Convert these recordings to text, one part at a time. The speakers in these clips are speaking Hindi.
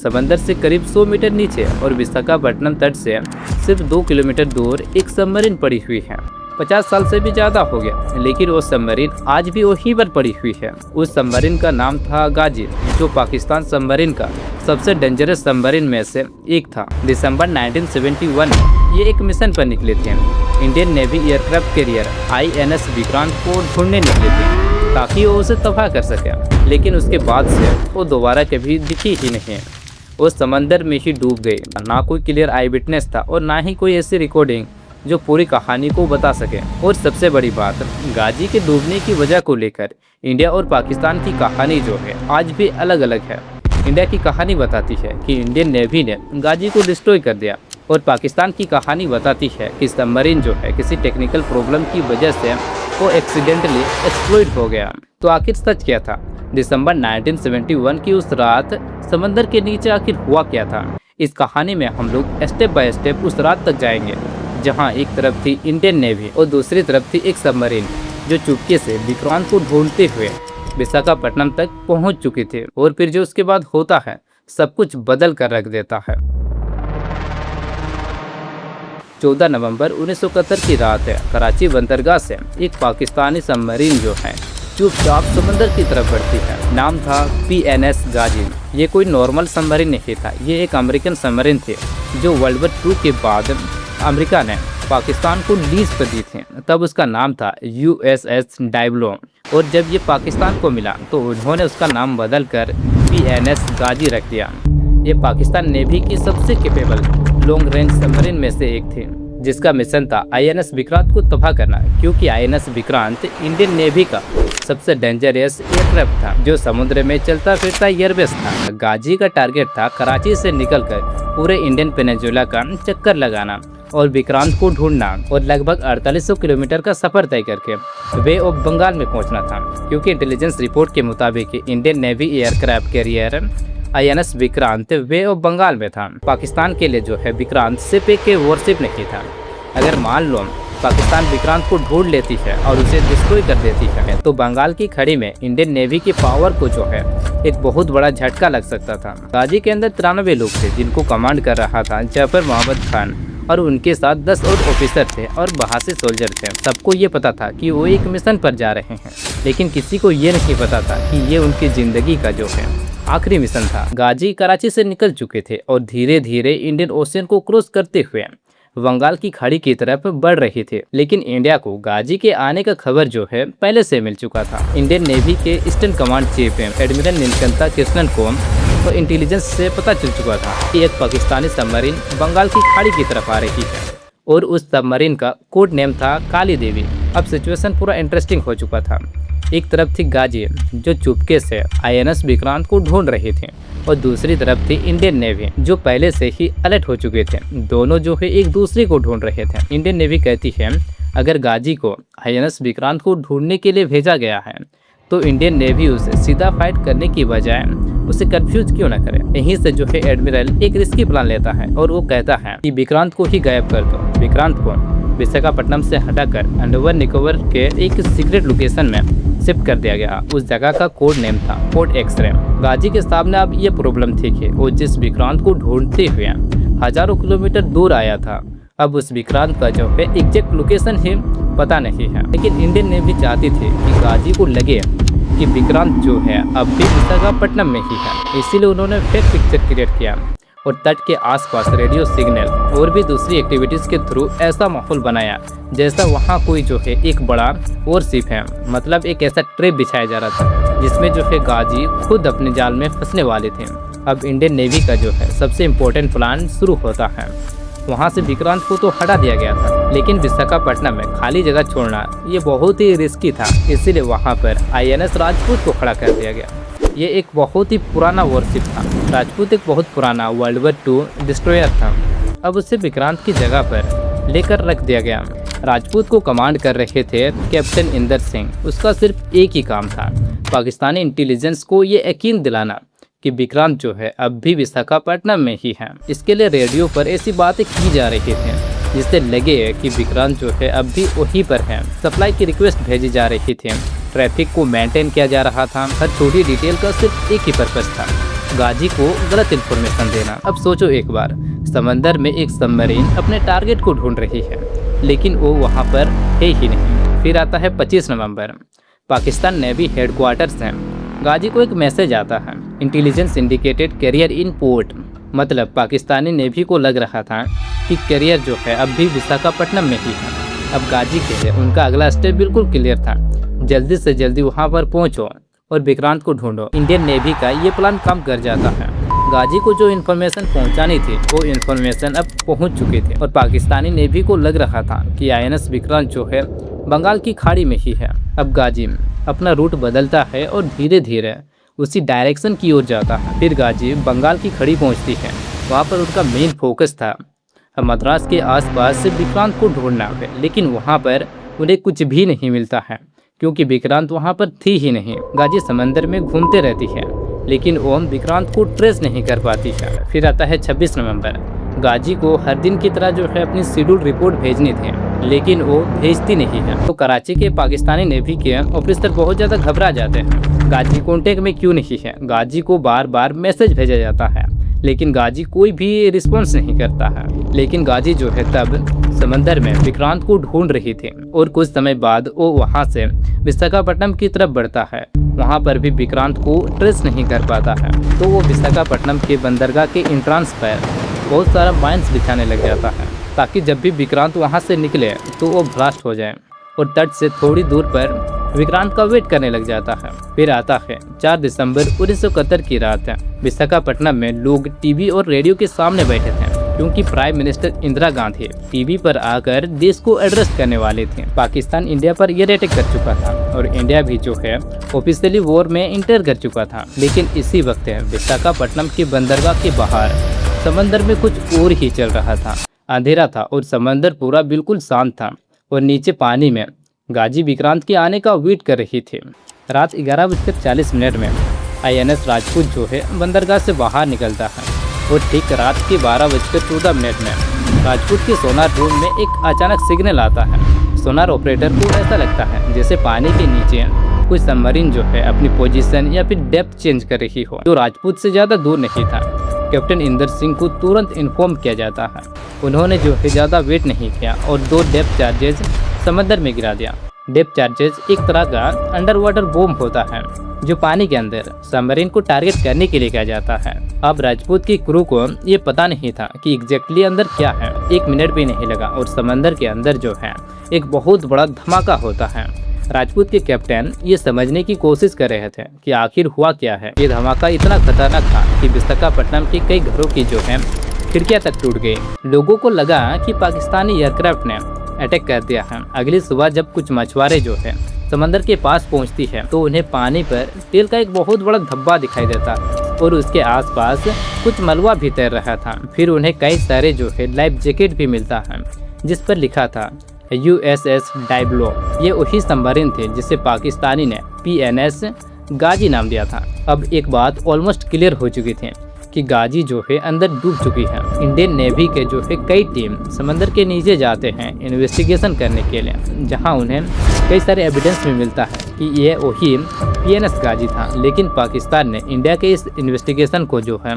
समंदर से करीब 100 मीटर नीचे और विशाखापट्टनम तट से सिर्फ 2 किलोमीटर दूर एक सबमरीन पड़ी हुई है। 50 साल से भी ज्यादा हो गया, लेकिन वो सबमरीन आज भी वहीं पर पड़ी हुई है। उस सबमरीन का नाम था गाजी, जो पाकिस्तान सबमरीन का सबसे डेंजरस सबमरीन में से एक था। दिसंबर 1971 में ये एक मिशन पर निकले थे। Indian navy aircraft carrier INS Vikrant को ढूंढने निकले थे ताकि वो उसे तबाह कर सके, लेकिन उसके बाद से वो दोबारा कभी दिखी ही नहीं। वो समंदर में ही डूब गए। ना कोई क्लियर आई विटनेस था और ना ही कोई ऐसी रिकॉर्डिंग जो पूरी कहानी को बता सके। और सबसे बड़ी बात, गाजी के डूबने की वजह को लेकर इंडिया और पाकिस्तान की कहानी जो है आज भी अलग अलग है। इंडिया की कहानी बताती है कि इंडियन नेवी ने गाजी को डिस्ट्रॉय कर दिया, और पाकिस्तान की कहानी बताती है कि सबमरीन जो है किसी टेक्निकल प्रॉब्लम की वजह से वो एक्सीडेंटली एक्सप्लोइट हो गया। तो आखिर सच क्या था? दिसंबर 1971 की उस रात समंदर के नीचे आखिर हुआ क्या था? इस कहानी में हम लोग स्टेप बाय स्टेप उस रात तक जाएंगे जहां एक तरफ थी इंडियन नेवी और दूसरी तरफ थी एक सबमरीन जो चुपके से विक्रांत को ढूंढते हुए विशाखापट्टनम तक पहुंच चुकी थी। और फिर जो उसके बाद होता है सब कुछ बदल कर रख देता है। 14 नवंबर 1971 की रात है। कराची बंदरगाह से एक पाकिस्तानी सबमरीन जो है चुपचाप समंदर की तरफ बढ़ती है। नाम था PNS गाजी। ये कोई नॉर्मल सबमरीन नहीं था, ये एक अमेरिकन सबमरीन थे जो वर्ल्ड वॉर 2 के बाद अमेरिका ने पाकिस्तान को लीज पर दी थी। तब उसका नाम था USS डायबलो, और जब ये पाकिस्तान को मिला तो उन्होंने उसका नाम बदल कर PNS गाजी रख दिया। ये पाकिस्तान नेवी की सबसे कैपेबल लॉन्ग रेंज सबमरीन में से एक थी, जिसका मिशन था INS विक्रांत को तबाह करना, क्योंकि INS विक्रांत इंडियन नेवी का सबसे डेंजरस एयरक्राफ्ट था जो समुद्र में चलता फिरता एयरबेस था। गाजी का टारगेट था कराची से निकलकर पूरे इंडियन पेनिनसुला का चक्कर लगाना और विक्रांत को ढूंढना, और लगभग 4800 किलोमीटर का सफर तय करके वे ऑफ बंगाल में पहुंचना था, क्योंकि इंटेलिजेंस रिपोर्ट के मुताबिक Indian navy aircraft carrier INS Vikrant bay of Bengal में था। पाकिस्तान के लिए जो है विक्रांत सिर्फ एक वॉरशिप नहीं था। अगर मान लो पाकिस्तान विक्रांत को ढूंढ लेती है और उसे डिस्ट्रॉय कर देती है तो बंगाल की खाड़ी में इंडियन नेवी की पावर को जो है एक बहुत बड़ा झटका लग सकता था। गाजी के अंदर 93 लोग थे जिनको कमांड कर रहा था जफर मोहम्मद खान, और उनके साथ 10 और ऑफिसर थे और बहासी सोल्जर थे। सबको ये पता था कि वो एक मिशन पर जा रहे हैं, लेकिन किसी को ये नहीं पता था कि ये उनकी जिंदगी का जो है आखिरी मिशन था। गाजी कराची से निकल चुके थे और धीरे धीरे इंडियन ओशियन को क्रॉस करते हुए बंगाल की खाड़ी की तरफ बढ़ रही थी। लेकिन इंडिया को गाजी के आने का खबर जो है पहले से मिल चुका था। इंडियन नेवी के eastern command chief admiral Neelkantha Krishnan को तो इंटेलिजेंस से पता चल चुका था कि एक पाकिस्तानी सबमरीन बंगाल की खाड़ी की तरफ आ रही है, और उस सबमरीन का कोड नेम था काली देवी। अब सिचुएशन पूरा इंटरेस्टिंग हो चुका था। एक तरफ थी गाजी जो चुपके से INS विक्रांत को ढूंढ रहे थे, और दूसरी तरफ थी इंडियन नेवी जो पहले से ही अलर्ट हो चुके थे। दोनों जो है एक दूसरे को ढूंढ रहे थे। इंडियन नेवी कहती है अगर गाजी को INS विक्रांत को ढूंढने के लिए भेजा गया है तो इंडियन नेवी उसे सीधा फाइट करने की बजाय उसे कंफ्यूज क्यों न करे। यहीं से जो है एडमिरल एक रिस्की प्लान लेता है और वो कहता है कि विक्रांत को ही गायब कर दो। विक्रांत को विशाखापट्टनम से हटाकर अंडमान निकोबार के एक सीक्रेट लोकेशन में शिफ्ट कर दिया गया। उस जगह का कोड नेम था पोर्ट एक्सरे। गाजी के सामने अब ये प्रॉब्लम थी कि वो जिस विक्रांत को ढूंढते हुए हजारों किलोमीटर दूर आया था, अब उस विक्रांत का जो है एग्जैक्ट लोकेशन ही पता नहीं है। लेकिन इंडियन नेवी चाहती थी कि गाजी को लगे कि विक्रांत जो है अब भी विशाखापट्टनम में ही है, इसीलिए उन्होंने फेक पिक्चर क्रिएट किया और तट के आसपास रेडियो सिग्नल और भी दूसरी एक्टिविटीज़ के थ्रू ऐसा माहौल बनाया जैसा वहाँ कोई जो है एक बड़ा वॉरशिप है। मतलब एक ऐसा ट्रैप बिछाया जा रहा था जिसमें जो है गाजी खुद अपने जाल में फंसने वाले थे। अब इंडियन नेवी का जो है सबसे इम्पोर्टेंट प्लान शुरू होता है। वहाँ से विक्रांत को तो हटा दिया गया था, लेकिन विशाखापट्टनम में खाली जगह छोड़ना ये बहुत ही रिस्की था, इसीलिए वहाँ पर INS राजपूत को खड़ा कर दिया गया। ये एक बहुत ही पुराना वॉरशिप था। राजपूत एक बहुत पुराना वर्ल्ड वॉर 2 डिस्ट्रॉयर था। अब उसे विक्रांत की जगह पर लेकर रख दिया गया। राजपूत को कमांड कर रहे थे कैप्टन इंदर सिंह। उसका सिर्फ एक ही काम था, पाकिस्तानी इंटेलिजेंस को ये यकीन दिलाना कि विक्रांत जो है अब भी विशाखापट्टनम में ही है। इसके लिए रेडियो पर ऐसी बातें की जा रही थी जिससे लगे कि विक्रांत जो है अब भी वहीं पर है। सप्लाई की रिक्वेस्ट भेजी जा रही थी, ट्रैफिक को मेंटेन किया जा रहा था। हर छोटी डिटेल का सिर्फ एक ही पर्पस था गाजी को गलत इन्फॉर्मेशन देना। अब सोचो एक बार, समंदर में एक सबमरीन अपने टारगेट को ढूंढ रही है, लेकिन वो वहाँ पर है ही नहीं। फिर आता है 25 नवंबर, पाकिस्तान नेवी हेडक्वार्टर से गाजी को एक मैसेज आता है, intelligence indicated carrier in port. मतलब पाकिस्तानी नेवी को लग रहा था कि कैरियर जो है अब भी विशाखापट्टनम में ही है। अब गाजी के लिए उनका अगला स्टेप बिल्कुल क्लियर था, जल्दी से जल्दी वहाँ पर पहुँचो और विक्रांत को ढूंढो। इंडियन नेवी का ये प्लान काम कर जाता है। गाजी को जो इन्फॉर्मेशन पहुंचानी थी वो इन्फॉर्मेशन अब पहुंच चुकी थी और पाकिस्तानी नेवी को लग रहा था कि INS विक्रांत जो है बंगाल की खाड़ी में ही है। अब गाजी अपना रूट बदलता है और धीरे धीरे उसी डायरेक्शन की ओर जाता है। फिर गाजी बंगाल की खाड़ी पहुंचती है। वहाँ पर उनका मेन फोकस था मद्रास के आसपास से विक्रांत को ढूंढना है, लेकिन वहाँ पर उन्हें कुछ भी नहीं मिलता है क्योंकि विक्रांत वहाँ पर थी ही नहीं। गाजी समंदर में घूमते रहती है, लेकिन ओम विक्रांत को ट्रेस नहीं कर पाती है। फिर आता है 26 नवंबर, गाजी को हर दिन की तरह जो है अपनी शेड्यूल रिपोर्ट भेजनी थी, लेकिन वो भेजती नहीं है। तो कराची के पाकिस्तानी नेवी के ऑफिसर बहुत ज़्यादा घबरा जाते हैं, गाजी कॉन्टेक्ट में क्यों नहीं है। गाजी को बार बार मैसेज भेजा जाता है, लेकिन गाजी कोई भी रिस्पॉन्स नहीं करता है। लेकिन गाजी जो है तब समंदर में विक्रांत को ढूंढ रही थी और कुछ समय बाद वो वहाँ से विशाखापट्टनम की तरफ बढ़ता है। वहाँ पर भी विक्रांत को ट्रेस नहीं कर पाता है, तो वो विशाखापट्टनम के बंदरगाह के एंट्रेंस पर बहुत सारा माइंस बिछाने लग जाता है, ताकि जब भी विक्रांत वहाँ से निकले तो वो ब्लास्ट हो जाए और तट से थोड़ी दूर पर विक्रांत का वेट करने लग जाता है। फिर आता है 4 दिसंबर 1971 की रात है। विशाखापट्टनम में लोग टीवी और रेडियो के सामने बैठे थे क्योंकि prime minister Indira Gandhi TV पर आकर देश को एड्रेस करने वाले थे। पाकिस्तान इंडिया पर एयर अटैक कर चुका था और इंडिया भी जो है ऑफिशियली वॉर में इंटर कर चुका था। लेकिन इसी वक्त विशाखापट्टनम के बंदरगाह के बाहर समंदर में कुछ और ही चल रहा था। अंधेरा था और समंदर पूरा बिल्कुल शांत था और नीचे पानी में गाजी विक्रांत के आने का वेट कर रही थी। रात 11:40 में INS राजपूत जो है बंदरगाह से बाहर निकलता है और ठीक रात के 12:14 में राजपूत के सोनार रूम में एक अचानक सिग्नल आता है। सोनार ऑपरेटर को ऐसा लगता है जैसे पानी के नीचे कोई सबमरीन जो है अपनी पोजीशन या फिर डेप्थ चेंज कर रही हो, जो राजपूत से ज़्यादा दूर नहीं था। कैप्टन इंदर सिंह को तुरंत इन्फॉर्म किया जाता है। उन्होंने जो है ज़्यादा वेट नहीं किया और 2 डेप्थ चार्जेस समंदर में गिरा दिया। डेप्थ चार्जेस एक तरह का अंडर वाटर बॉम्ब होता है जो पानी के अंदर सबमरीन को टारगेट करने के लिए किया जाता है। अब राजपूत की क्रू को ये पता नहीं था कि एग्जैक्टली अंदर क्या है। 1 मिनट भी नहीं लगा और समंदर के अंदर जो है एक बहुत बड़ा धमाका होता है। राजपूत के कैप्टन ये समझने की कोशिश कर रहे थे कि आखिर हुआ क्या है। ये धमाका इतना खतरनाक था कि विशाखापट्टनम के कई घरों की जो है खिड़कियां तक टूट गई। लोगों को लगा कि पाकिस्तानी एयरक्राफ्ट ने अटैक कर दिया है। अगली सुबह जब कुछ मछुआरे जो है समंदर के पास पहुंचती है तो उन्हें पानी पर तेल का एक बहुत बड़ा धब्बा दिखाई देता और उसके आसपास कुछ मलबा भी तैर रहा था। फिर उन्हें कई सारे जो है लाइफ जैकेट भी मिलता है जिस पर लिखा था USS डायब्लो। ये वही सबमरीन थे जिसे पाकिस्तानी ने PNS गाजी नाम दिया था। अब एक बात ऑलमोस्ट क्लियर हो चुकी थी कि गाजी जो है अंदर डूब चुकी है। इंडियन नेवी के जो है कई टीम समंदर के नीचे जाते हैं इन्वेस्टिगेशन करने के लिए, जहां उन्हें कई सारे एविडेंस भी मिलता है कि ये वही PNS गाजी था। लेकिन पाकिस्तान ने इंडिया के इस इन्वेस्टिगेशन को जो है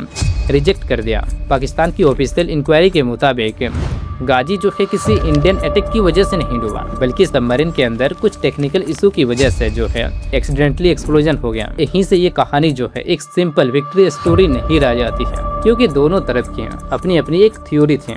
रिजेक्ट कर दिया। पाकिस्तान की ऑफिशियल इंक्वायरी के मुताबिक गाजी जो है किसी इंडियन अटैक की वजह से नहीं डूबा, बल्कि सबमरीन के अंदर कुछ टेक्निकल इशू की वजह से जो है एक्सीडेंटली एक्सप्लोजन हो गया। यहीं से ये कहानी जो है एक सिंपल विक्ट्री स्टोरी नहीं रह जाती है, क्योंकि दोनों तरफ की अपनी अपनी एक थ्योरी थी।